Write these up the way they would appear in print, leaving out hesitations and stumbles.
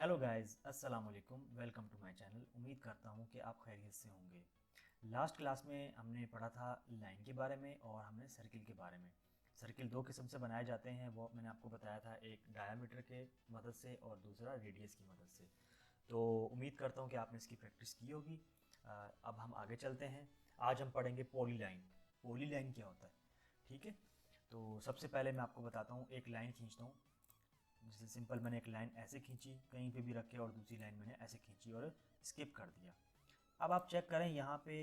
Hello guys, अस्सलाम वालेकुम। Welcome to my channel. उम्मीद करता हूँ कि आप खैरियत से होंगे। लास्ट क्लास में हमने पढ़ा था लाइन के बारे में और हमने सर्किल के बारे में। सर्किल दो किस्म से बनाए जाते हैं, वो मैंने आपको बताया था, एक डायामीटर के मदद से और दूसरा रेडियस की मदद से। तो उम्मीद करता हूँ कि आपने इसकी प्रैक्टिस की होगी। अब हम आगे चलते हैं। आज हम पढ़ेंगे पॉली लाइन। पॉली लाइन क्या होता है, ठीक है। तो सबसे पहले मैं आपको बताता हूँ, एक लाइन खींचता हूँ। जैसे सिंपल मैंने एक लाइन ऐसे खींची, कहीं पे भी रखे, और दूसरी लाइन मैंने ऐसे खींची और स्किप कर दिया। अब आप चेक करें, यहाँ पे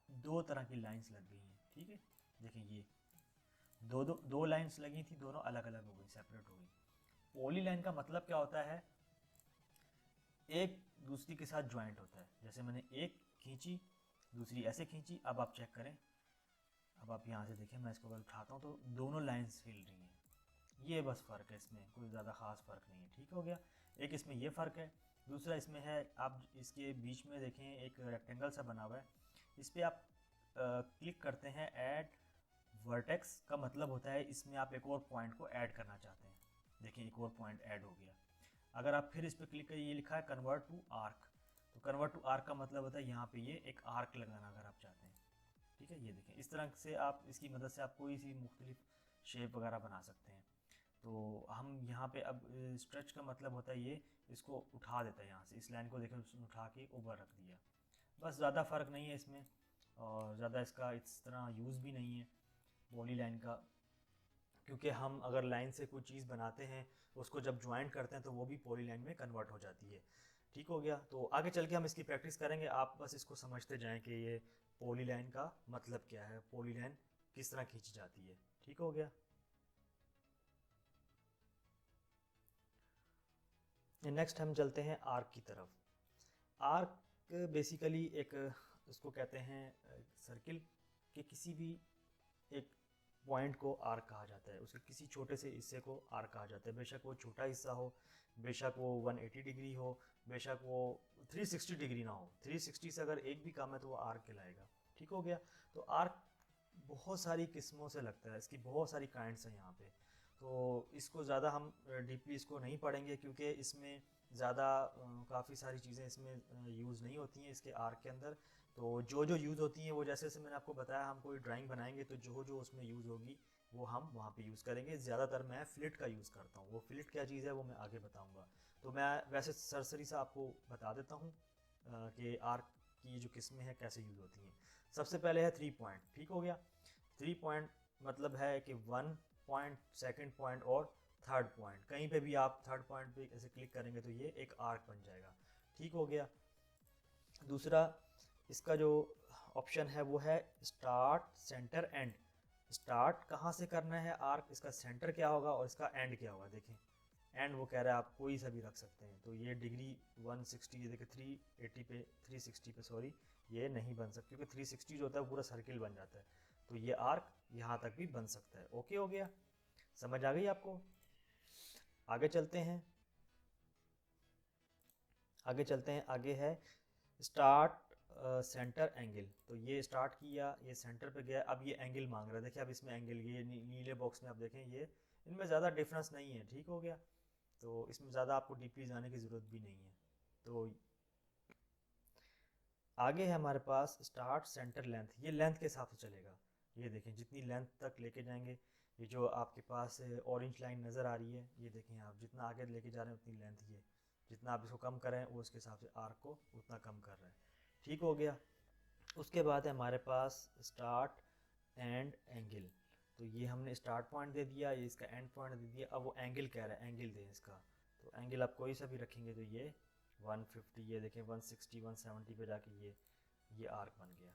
दो तरह की लाइंस लग गई हैं, ठीक है। देखिए ये दो दो दो लाइंस लगी थी, दोनों अलग अलग हो गई, सेपरेट हो गई। पॉली लाइन का मतलब क्या होता है, एक दूसरी के साथ ज्वाइंट होता है। जैसे मैंने एक खींची, दूसरी ऐसे खींची। अब आप चेक करें, अब आप यहाँ से देखें, मैं इसको अगर उठाता हूँ तो दोनों लाइंस हिल रही हैं। ये बस फ़र्क है, इसमें कोई ज़्यादा ख़ास फ़र्क नहीं है, ठीक हो गया। एक इसमें ये फ़र्क है, दूसरा इसमें है, आप इसके बीच में देखें एक रेक्टेंगल सा बना हुआ है। इस पर आप क्लिक करते हैं, ऐड वर्टेक्स का मतलब होता है इसमें आप एक और पॉइंट को ऐड करना चाहते हैं। देखें एक और पॉइंट ऐड हो गया। अगर आप फिर इस पर क्लिक करिए, ये लिखा है कन्वर्ट टू आर्क। तो कन्वर्ट टू आर्क का मतलब होता है यहाँ पे ये एक आर्क लगाना अगर आप चाहते हैं, ठीक है। ये देखें, इस तरह से आप इसकी मदद से आप कोई सी मुख्तलिफ शेप वगैरह बना सकते हैं। तो हम यहाँ पे अब स्ट्रेच का मतलब होता है ये इसको उठा देता है, यहाँ से इस लाइन को देखें, उसने उठा के ऊपर रख दिया। बस, ज़्यादा फ़र्क नहीं है इसमें, और ज़्यादा इसका इस तरह यूज़ भी नहीं है पॉली लाइन का। क्योंकि हम अगर लाइन से कोई चीज़ बनाते हैं, उसको जब ज्वाइंट करते हैं तो वो भी पॉली लाइन में कन्वर्ट हो जाती है। ठीक हो गया। तो आगे चल के हम इसकी प्रैक्टिस करेंगे, आप बस इसको समझते जाएं कि ये पॉली लाइन का मतलब क्या है, पॉली लाइन किस तरह खींची जाती है। ठीक हो गया। नेक्स्ट हम चलते हैं आर्क की तरफ। आर्क बेसिकली एक, इसको कहते हैं सर्किल के किसी भी एक पॉइंट को आर्क कहा जाता है। उसके किसी छोटे से हिस्से को आर्क कहा जाता है, बेशक वो छोटा हिस्सा हो, बेशक वो 180 डिग्री हो, बेशक वो 360 डिग्री ना हो। 360 से अगर एक भी कम है तो वो आर्क कहलाएगा। ठीक हो गया। तो आर्क बहुत सारी किस्मों से लगता है, इसकी बहुत सारी काइंड्स हैं यहाँ पे। तो इसको ज़्यादा हम डीपली इसको नहीं पढ़ेंगे, क्योंकि इसमें ज़्यादा काफ़ी सारी चीज़ें इसमें यूज़ नहीं होती हैं इसके आर्क के अंदर। तो जो जो यूज़ होती हैं वो जैसे जैसे मैंने आपको बताया, हम कोई ड्राइंग बनाएंगे तो जो जो उसमें यूज़ होगी वो हम वहाँ पे यूज़ करेंगे। ज़्यादातर मैं फ्लिट का यूज़ करता हूँ, वो फ्लिट क्या चीज़ है वो मैं आगे बताऊँगा। तो मैं वैसे सरसरी सा आपको बता देता हूँ कि आर्क की जो किस्में हैं कैसे यूज़ होती हैं। सबसे पहले है 3 पॉइंट। ठीक हो गया। 3 पॉइंट मतलब है कि 1 पॉइंट, सेकंड पॉइंट और थर्ड पॉइंट। कहीं पे भी आप थर्ड पॉइंट पे ऐसे क्लिक करेंगे तो ये एक आर्क बन जाएगा। ठीक हो गया। दूसरा इसका जो ऑप्शन है वो है स्टार्ट, सेंटर, एंड। स्टार्ट कहाँ से करना है आर्क, इसका सेंटर क्या होगा और इसका एंड क्या होगा। देखें, एंड वो कह रहा है आप कोई सा भी रख सकते हैं। तो ये डिग्री 160, ये देखिए 380 पे, 360 पे सॉरी, ये नहीं बन सकता, क्योंकि 360 जो होता है पूरा सर्किल बन जाता है। तो ये आर्क यहाँ तक भी बन सकता है। ओके हो गया, समझ आ गई आपको। आगे चलते हैं, आगे चलते हैं। आगे है स्टार्ट सेंटर एंगल। तो ये स्टार्ट किया, ये सेंटर पे गया, अब ये एंगल मांग रहा है। देखिए अब इसमें एंगल, ये नीले बॉक्स में आप देखें, ये इनमें ज़्यादा डिफरेंस नहीं है। ठीक हो गया। तो इसमें ज़्यादा आपको डीपली जाने की ज़रूरत भी नहीं है। तो आगे है हमारे पास स्टार्ट सेंटर लेंथ। ये लेंथ के हिसाब से चलेगा। ये देखें, जितनी लेंथ तक लेके जाएंगे, ये जो आपके पास ऑरेंज लाइन नज़र आ रही है, ये देखें, आप जितना आगे लेके जा रहे हैं उतनी लेंथ, ये जितना आप इसको कम कर रहे हैं वो उसके हिसाब से आर्क को उतना कम कर रहे हैं। ठीक हो गया। उसके बाद है हमारे पास स्टार्ट एंड एंगल। तो ये हमने स्टार्ट पॉइंट दे दिया, ये इसका एंड पॉइंट दे दिया। अब वो एंगल कह रहा है, एंगल दें इसका। तो एंगल आप कोई सा भी रखेंगे तो ये 150, ये देखें 160, 170 पे जाके ये आर्क बन गया।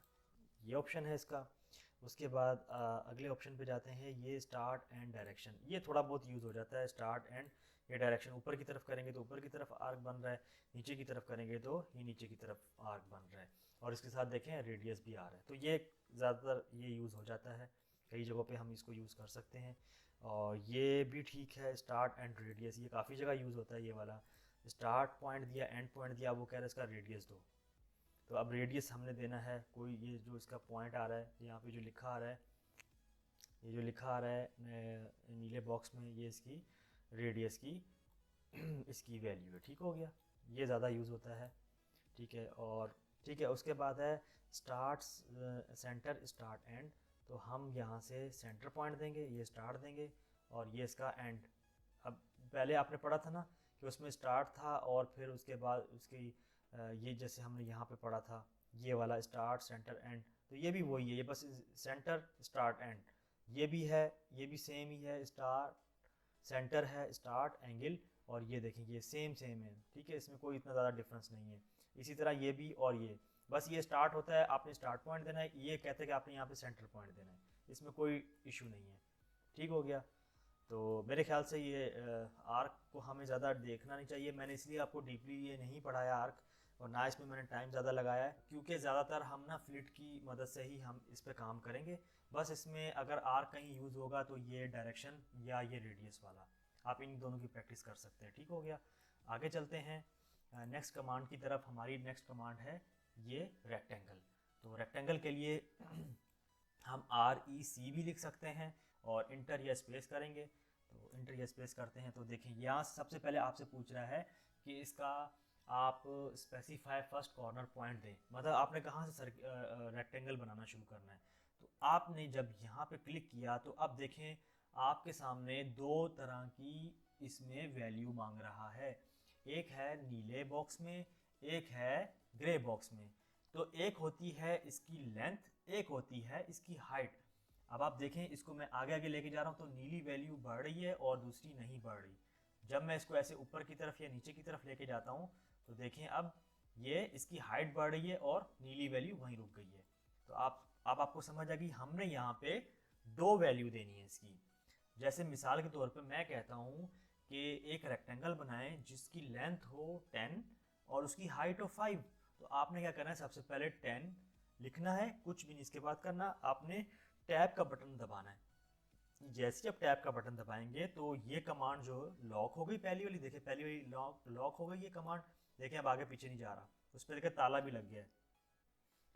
ये ऑप्शन है इसका। उसके बाद अगले ऑप्शन पे जाते हैं, ये स्टार्ट एंड डायरेक्शन। ये थोड़ा बहुत यूज़ हो जाता है, स्टार्ट एंड ये डायरेक्शन। ऊपर की तरफ करेंगे तो ऊपर की तरफ आर्क बन रहा है, नीचे की तरफ करेंगे तो ये नीचे की तरफ आर्क बन रहा है। और इसके साथ देखें रेडियस भी आ रहा है। तो ये ज़्यादातर ये यूज़ हो जाता है, कई जगहों पे हम इसको यूज़ कर सकते हैं। और ये भी ठीक है, स्टार्ट एंड रेडियस, ये काफ़ी जगह यूज़ होता है। ये वाला स्टार्ट पॉइंट दिया, एंड पॉइंट दिया, वो कह रहा है इसका रेडियस दो। तो अब रेडियस हमने देना है कोई, ये जो इसका पॉइंट आ रहा है, यहाँ पे जो लिखा आ रहा है, ये जो लिखा आ रहा है नीले बॉक्स में, ये इसकी रेडियस की इसकी वैल्यू है। ठीक हो गया, ये ज़्यादा यूज़ होता है। ठीक है, और ठीक है, उसके बाद है स्टार्ट सेंटर स्टार्ट एंड। तो हम यहाँ से सेंटर पॉइंट देंगे, ये स्टार्ट देंगे और ये इसका एंड। अब पहले आपने पढ़ा था ना कि उसमें स्टार्ट था और फिर उसके बाद उसकी ये जैसे हमने यहाँ पे पढ़ा था ये वाला स्टार्ट सेंटर एंड, तो ये भी वही है, ये बस सेंटर स्टार्ट एंड। ये भी है, ये भी सेम ही है, स्टार्ट सेंटर है स्टार्ट एंगल, और ये देखें ये सेम सेम है। ठीक है, इसमें कोई इतना ज़्यादा डिफरेंस नहीं है। इसी तरह ये भी और ये, बस ये स्टार्ट होता है, आपने स्टार्ट पॉइंट देना है, ये कहते हैं कि आपने यहाँ पे सेंटर पॉइंट देना है, इसमें कोई इशू नहीं है। ठीक हो गया, तो मेरे ख्याल से ये आर्क को हमें ज़्यादा देखना नहीं चाहिए। मैंने इसलिए आपको डीपली ये नहीं पढ़ाया आर्क, और ना इसमें मैंने टाइम ज़्यादा लगाया है, क्योंकि ज़्यादातर हम ना फ्लिट की मदद से ही हम इस पर काम करेंगे। बस इसमें अगर आर्क कहीं यूज़ होगा तो ये डायरेक्शन या ये रेडियस वाला, आप इन दोनों की प्रैक्टिस कर सकते हैं। ठीक हो गया, आगे चलते हैं नेक्स्ट कमांड की तरफ। हमारी नेक्स्ट कमांड है ये रेक्टेंगल। तो रेक्टेंगल के लिए हम REC भी लिख सकते हैं और इंटर या स्पेस करेंगे। तो इंटर या स्पेस करते हैं तो देखें यहाँ सबसे पहले आपसे पूछ रहा है कि इसका आप स्पेसिफाई फर्स्ट कॉर्नर पॉइंट दें, मतलब आपने कहाँ से रेक्टेंगल बनाना शुरू करना है। तो आपने जब यहाँ पे क्लिक किया तो अब देखें आपके सामने दो तरह की इसमें वैल्यू मांग रहा है, एक है नीले बॉक्स में, एक है ग्रे बॉक्स में। तो एक होती है इसकी लेंथ, एक होती है इसकी हाइट। अब आप देखें इसको मैं आगे आगे लेके जा रहा हूँ तो नीली वैल्यू बढ़ रही है और दूसरी नहीं बढ़ रही। जब मैं इसको ऐसे ऊपर की तरफ या नीचे की तरफ लेके जाता हूँ तो देखें अब ये इसकी हाइट बढ़ रही है और नीली वैल्यू वहीं रुक गई है। तो अब आपको समझ आ गई, हमने यहाँ पे दो वैल्यू देनी है इसकी। जैसे मिसाल के तौर पे मैं कहता हूँ कि एक रेक्टेंगल बनाएं जिसकी लेंथ हो 10 और उसकी हाइट हो 5। तो आपने क्या करना है, सबसे पहले 10 लिखना है, कुछ भी नहीं इसके बाद करना, आपने टैब का बटन दबाना है। जैसे आप टैब का बटन दबाएंगे तो ये कमांड जो लॉक हो गई, पहली वाली देखिए, पहली वाली लॉक हो गई ये कमांड। देखें अब आगे पीछे नहीं जा रहा, उस पर देखिए ताला भी लग गया है।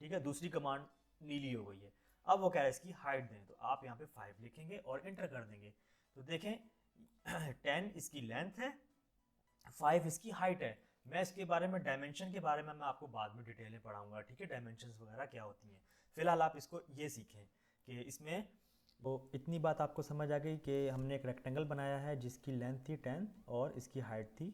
ठीक है, दूसरी कमांड नीली हो गई है। अब वो कह रहा है इसकी हाइट दें, तो आप यहाँ पे 5 लिखेंगे और एंटर कर देंगे। तो देखें 10 इसकी लेंथ है, 5 इसकी हाइट है। मैं इसके बारे में डायमेंशन के बारे में मैं आपको बाद में डिटेल में पढ़ाऊंगा। ठीक है, डायमेंशंस वगैरह क्या होती हैं, फिलहाल आप इसको ये सीखें कि इसमें तो इतनी बात आपको समझ आ गई कि हमने एक रेक्टेंगल बनाया है जिसकी लेंथ थी 10 और इसकी हाइट थी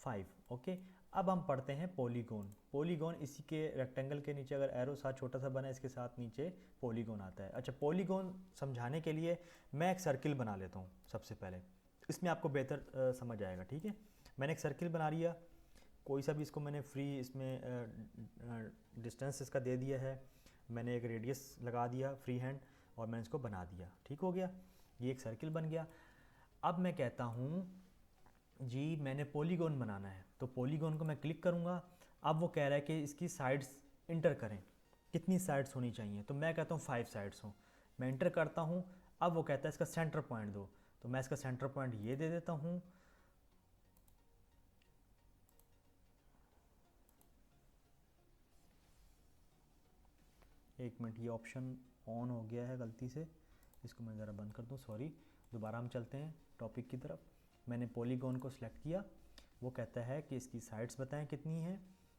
5। ओके, अब हम पढ़ते हैं पॉलीगॉन। पॉलीगॉन इसी के रेक्टेंगल के नीचे अगर एरो साथ छोटा सा बना है इसके साथ नीचे पॉलीगॉन आता है। अच्छा, पॉलीगॉन समझाने के लिए मैं एक सर्किल बना लेता हूँ सबसे पहले, इसमें आपको बेहतर समझ आएगा। ठीक है, मैंने एक सर्किल बना लिया, कोई सा भी इसको मैंने फ्री इसमें डिस्टेंस इसका दे दिया है, मैंने एक रेडियस लगा दिया फ्री हैंड और मैंने इसको बना दिया। ठीक हो गया, ये एक सर्किल बन गया। अब मैं कहता हूँ जी मैंने पॉलीगॉन बनाना है, तो पॉलीगॉन को मैं क्लिक करूँगा। अब वो कह रहा है कि इसकी साइड्स इंटर करें, कितनी साइड्स होनी चाहिए, तो मैं कहता हूँ 5 साइड्स हों। मैं इंटर करता हूँ, अब वो कहता है इसका सेंटर पॉइंट दो, तो मैं इसका सेंटर पॉइंट ये दे देता हूँ। एक मिनट, ये ऑप्शन ऑन हो गया है गलती से, इसको मैं ज़रा बंद कर दूँ, सॉरी। दोबारा हम चलते हैं टॉपिक की तरफ। मैंने पॉलीगॉन को सिलेक्ट किया, वो कहता है कि इसकी साइड्स बताएं कितनी है,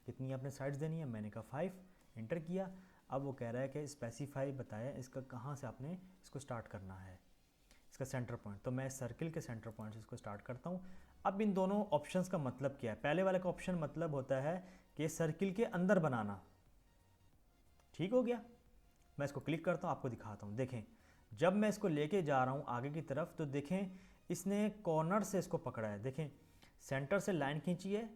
कितनी आपने साइड्स देनी है, मैंने कहा 5, इंटर किया। अब वो कह रहा है कि स्पेसिफाई बताएं इसका कहाँ से आपने इसको स्टार्ट करना है, इसका सेंटर पॉइंट। तो मैं सर्किल के सेंटर पॉइंट से इसको स्टार्ट करता हूँ। अब इन दोनों ऑप्शंस का मतलब क्या है, पहले वाले का ऑप्शन मतलब होता है कि सर्किल के अंदर बनाना। ठीक हो गया, मैं इसको क्लिक करता हूँ, आपको दिखाता हूँ। देखें जब मैं इसको लेके जा रहा हूँ आगे की तरफ तो देखें इसने कॉर्नर से इसको पकड़ा है। देखें सेंटर से लाइन खींची है,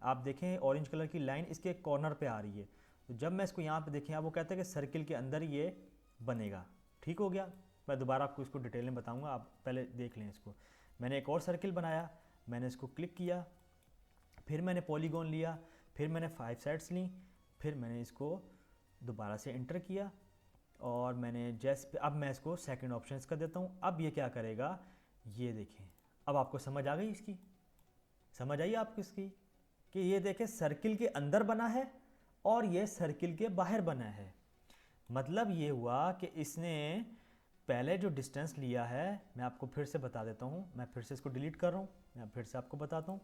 आप देखें ऑरेंज कलर की लाइन इसके कॉर्नर पे आ रही है। तो जब मैं इसको यहाँ पे देखें, आप वो कहते हैं कि सर्किल के अंदर ये बनेगा। ठीक हो गया, मैं दोबारा आपको इसको डिटेल में बताऊँगा, आप पहले देख लें इसको। मैंने एक और सर्किल बनाया, मैंने इसको क्लिक किया, फिर मैंने पॉलीगॉन लिया, फिर मैंने 5 साइड्स ली, फिर मैंने इसको दोबारा से इंटर किया और मैंने जैसे अब मैं इसको सेकंड ऑप्शन इसका देता हूँ। अब ये क्या करेगा, ये देखें, अब आपको समझ आ गई, इसकी समझ आई आपको इसकी, कि ये देखें सर्किल के अंदर बना है और ये सर्किल के बाहर बना है। मतलब ये हुआ कि इसने पहले जो डिस्टेंस लिया है मैं आपको फिर से बता देता हूँ, मैं फिर से इसको डिलीट कर रहा हूँ, मैं फिर से आपको बताता हूँ।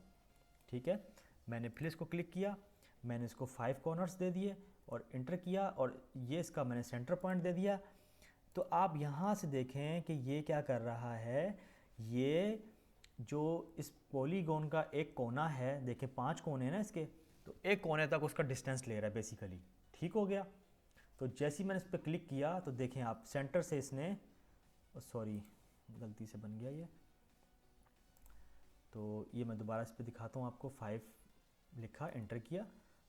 ठीक है, मैंने फिर इसको क्लिक किया, मैंने इसको 5 कॉर्नर्स दे दिए और इंटर किया, और ये इसका मैंने सेंटर पॉइंट दे दिया। तो आप यहाँ से देखें कि ये क्या कर रहा है, ये जो इस पॉलीगॉन का एक कोना है, देखें 5 कोने हैं ना इसके, तो एक कोने तक उसका डिस्टेंस ले रहा है बेसिकली। ठीक हो गया। तो जैसे ही मैंने इस पर क्लिक किया तो देखें आप सेंटर से इसने, सॉरी गलती से बन गया ये, तो ये मैं दोबारा इस पर दिखाता हूँ आपको। 5 लिखा, इंटर किया,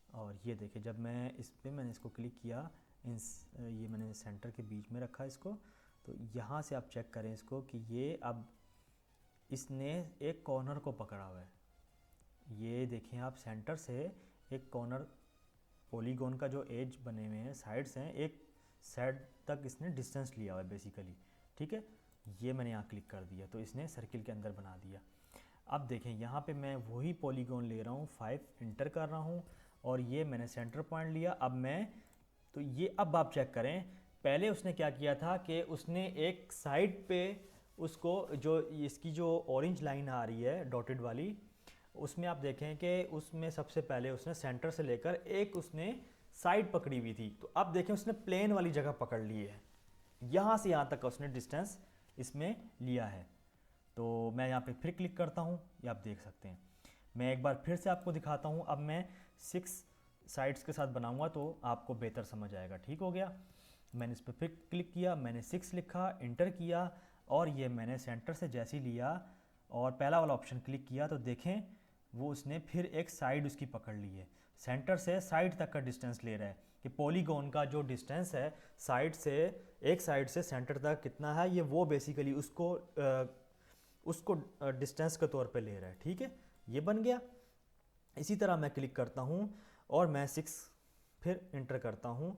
और ये देखिए जब मैं इस पर मैंने इसको क्लिक किया, ये मैंने सेंटर के बीच में रखा इसको, तो यहाँ से आप चेक करें इसको कि ये अब इसने एक कॉर्नर को पकड़ा हुआ है। ये देखें आप सेंटर से एक कॉर्नर, पॉलीगॉन का जो एज बने हुए हैं, साइड्स हैं, एक साइड तक इसने डिस्टेंस लिया हुआ है बेसिकली। ठीक है, ये मैंने यहाँ क्लिक कर दिया तो इसने सर्किल के अंदर बना दिया। अब देखें यहाँ पे मैं वही पॉलीगॉन ले रहा हूँ, 5 इंटर कर रहा हूँ, और ये मैंने सेंटर पॉइंट लिया। अब मैं, तो ये अब आप चेक करें, पहले उसने क्या किया था कि उसने एक साइड पे उसको, जो इसकी जो ऑरेंज लाइन आ रही है डॉटेड वाली, उसमें आप देखें कि उसमें सबसे पहले उसने सेंटर से लेकर एक उसने साइड पकड़ी हुई थी। तो अब देखें उसने प्लेन वाली जगह पकड़ ली है, यहाँ से यहाँ तक उसने डिस्टेंस इसमें लिया है। तो मैं यहाँ पे फिर क्लिक करता हूँ, ये आप देख सकते हैं। मैं एक बार फिर से आपको दिखाता हूँ, अब मैं 6 साइड्स के साथ बनाऊँगा तो आपको बेहतर समझ आएगा। ठीक हो गया, मैंने इस पर फिर क्लिक किया, मैंने 6 लिखा, इंटर किया, और ये मैंने सेंटर से जैसे ही लिया और पहला वाला ऑप्शन क्लिक किया तो देखें वो उसने फिर एक साइड उसकी पकड़ ली है। सेंटर से साइड तक का डिस्टेंस ले रहा है कि पॉलीगॉन का जो डिस्टेंस है साइड से, एक साइड से सेंटर तक कितना है, ये वो बेसिकली उसको डिस्टेंस के तौर पे ले रहा है। ठीक है, ये बन गया। इसी तरह मैं क्लिक करता हूँ और मैं 6 फिर इंटर करता हूँ,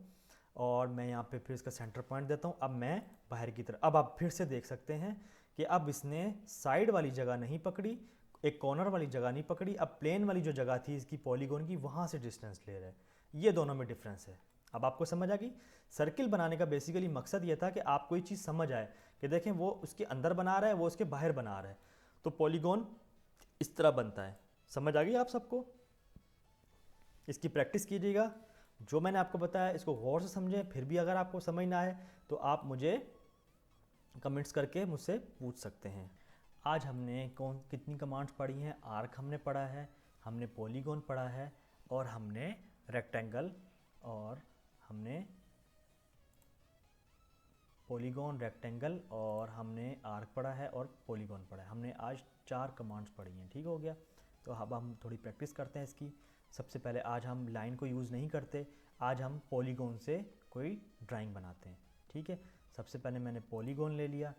और मैं यहाँ पे फिर इसका सेंटर पॉइंट देता हूँ। अब मैं बाहर की तरफ, अब आप फिर से देख सकते हैं कि अब इसने साइड वाली जगह नहीं पकड़ी, एक कॉर्नर वाली जगह नहीं पकड़ी, अब प्लेन वाली जो जगह थी इसकी पॉलीगॉन की, वहाँ से डिस्टेंस ले रहा है। ये दोनों में डिफरेंस है। अब आपको समझ आ गई। सर्किल बनाने का बेसिकली मकसद ये था कि आप कोई चीज़ समझ आए कि देखें वो उसके अंदर बना रहा है, वो उसके बाहर बना रहा है, तो पॉलीगॉन इस तरह बनता है। समझ आ गई आप सबको? इसकी प्रैक्टिस कीजिएगा। जो मैंने आपको बताया इसको गौर से समझें, फिर भी अगर आपको समझ ना आए तो आप मुझे कमेंट्स करके मुझसे पूछ सकते हैं। आज हमने कितनी कमांड्स पढ़ी हैं? आर्क हमने पढ़ा है, हमने पॉलीगॉन पढ़ा है, और हमने रेक्टेंगल, और हमने पॉलीगॉन, रेक्टेंगल, और हमने आर्क पढ़ा है और पॉलीगॉन पढ़ा है। हमने आज 4 कमांड्स पढ़ी हैं। ठीक हो गया। तो अब हम थोड़ी प्रैक्टिस करते हैं इसकी। सबसे पहले आज हम लाइन को यूज़ नहीं करते, आज हम पॉलीगॉन से कोई ड्राइंग बनाते हैं। ठीक है, सबसे पहले मैंने पॉलीगॉन ले लिया,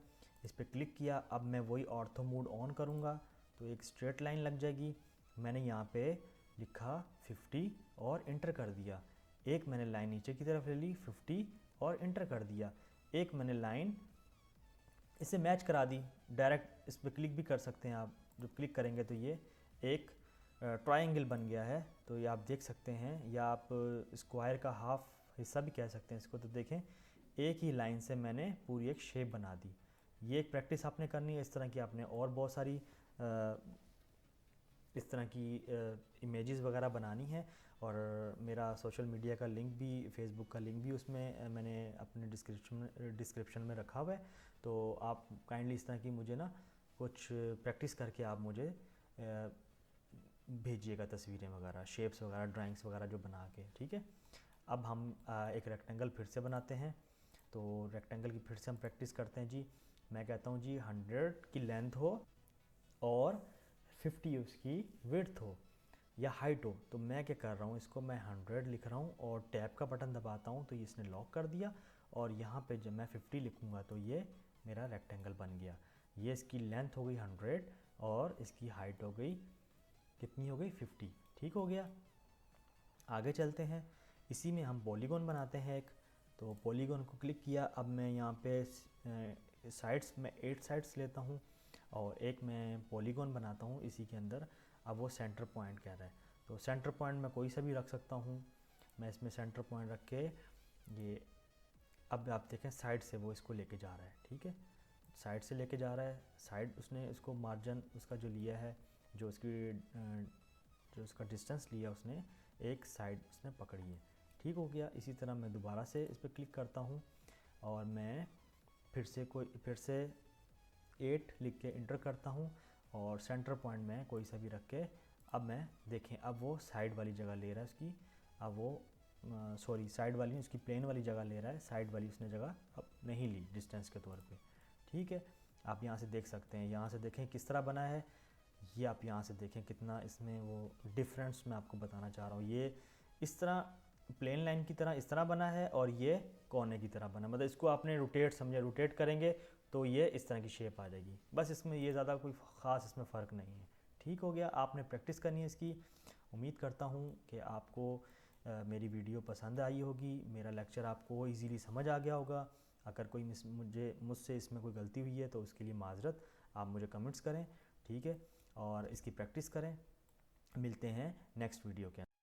इस पर क्लिक किया। अब मैं वही ऑर्थो मोड ऑन करूँगा तो एक स्ट्रेट लाइन लग जाएगी। मैंने यहाँ पे लिखा 50 और इंटर कर दिया। एक मैंने लाइन नीचे की तरफ ले ली 50 और इंटर कर दिया। एक मैंने लाइन इसे मैच करा दी, डायरेक्ट इस पर क्लिक भी कर सकते हैं आप। जब क्लिक करेंगे तो ये एक ट्रायंगल बन गया है, तो ये आप देख सकते हैं, या आप स्क्वायर का हाफ हिस्सा भी कह सकते हैं इसको। तो देखें एक ही लाइन से मैंने पूरी एक शेप बना दी। ये एक प्रैक्टिस आपने करनी है। इस तरह की आपने और बहुत सारी इस तरह की इमेजेस वगैरह बनानी है। और मेरा सोशल मीडिया का लिंक भी, फेसबुक का लिंक भी उसमें मैंने अपने डिस्क्रिप्शन में रखा हुआ है। तो आप काइंडली इस तरह की मुझे ना कुछ प्रैक्टिस करके आप मुझे भेजिएगा तस्वीरें वगैरह, शेप्स वगैरह, ड्राइंग्स वगैरह जो बना के। ठीक है, अब हम एक रेक्टेंगल फिर से बनाते हैं। तो रेक्टेंगल की फिर से हम प्रैक्टिस करते हैं जी। मैं कहता हूँ जी 100 की लेंथ हो और 50 उसकी विड्थ हो या हाइट हो। तो मैं क्या कर रहा हूँ, इसको मैं 100 लिख रहा हूँ और टैब का बटन दबाता हूँ तो ये इसने लॉक कर दिया। और यहाँ पे जब मैं 50 लिखूँगा तो ये मेरा रेक्टेंगल बन गया। ये इसकी लेंथ हो गई 100 और इसकी हाइट हो गई, कितनी हो गई, 50। ठीक हो गया। आगे चलते हैं। इसी में हम पॉलीगॉन बनाते हैं एक। तो पॉलीगॉन को क्लिक किया। अब मैं यहाँ पे साइड्स में 8 साइड्स लेता हूँ और एक मैं पॉलीगॉन बनाता हूँ इसी के अंदर। अब वो सेंटर पॉइंट कह रहा है, तो सेंटर पॉइंट मैं कोई सा भी रख सकता हूँ। मैं इसमें सेंटर पॉइंट रख के ये अब आप देखें साइड से वो इसको लेके जा रहा है, ठीक है, साइड से लेके जा रहा है, साइड उसने इसको मार्जिन उसका जो लिया है, जो उसका डिस्टेंस लिया उसने, एक साइड उसने पकड़ी है, ठीक हो गया। इसी तरह मैं दोबारा से इस पर क्लिक करता हूँ और मैं फिर से 8 लिख के इंटर करता हूँ और सेंटर पॉइंट में कोई सा भी रख के, अब मैं देखें अब वो साइड वाली जगह ले रहा है उसकी, अब वो सॉरी साइड वाली उसकी प्लेन वाली जगह ले रहा है, साइड वाली उसने जगह अब नहीं ली डिस्टेंस के तौर पे, ठीक है। आप यहाँ से देख सकते हैं, यहाँ से देखें किस तरह बना है, ये आप यहाँ से देखें कितना इसमें वो डिफरेंस मैं आपको बताना चाह रहा हूँ। ये इस तरह प्लेन लाइन की तरह इस तरह बना है और ये कोने की तरह बना, मतलब इसको आपने रोटेट समझे, रोटेट करेंगे तो ये इस तरह की शेप आ जाएगी, बस इसमें ये ज़्यादा कोई ख़ास इसमें फ़र्क नहीं है, ठीक हो गया। आपने प्रैक्टिस करनी है इसकी। उम्मीद करता हूँ कि आपको मेरी वीडियो पसंद आई होगी, मेरा लेक्चर आपको इजीली समझ आ गया होगा। अगर कोई मुझसे इसमें कोई गलती हुई है तो उसके लिए माजरत, आप मुझे कमेंट्स करें, ठीक है, और इसकी प्रैक्टिस करें। मिलते हैं नेक्स्ट वीडियो के अंदर।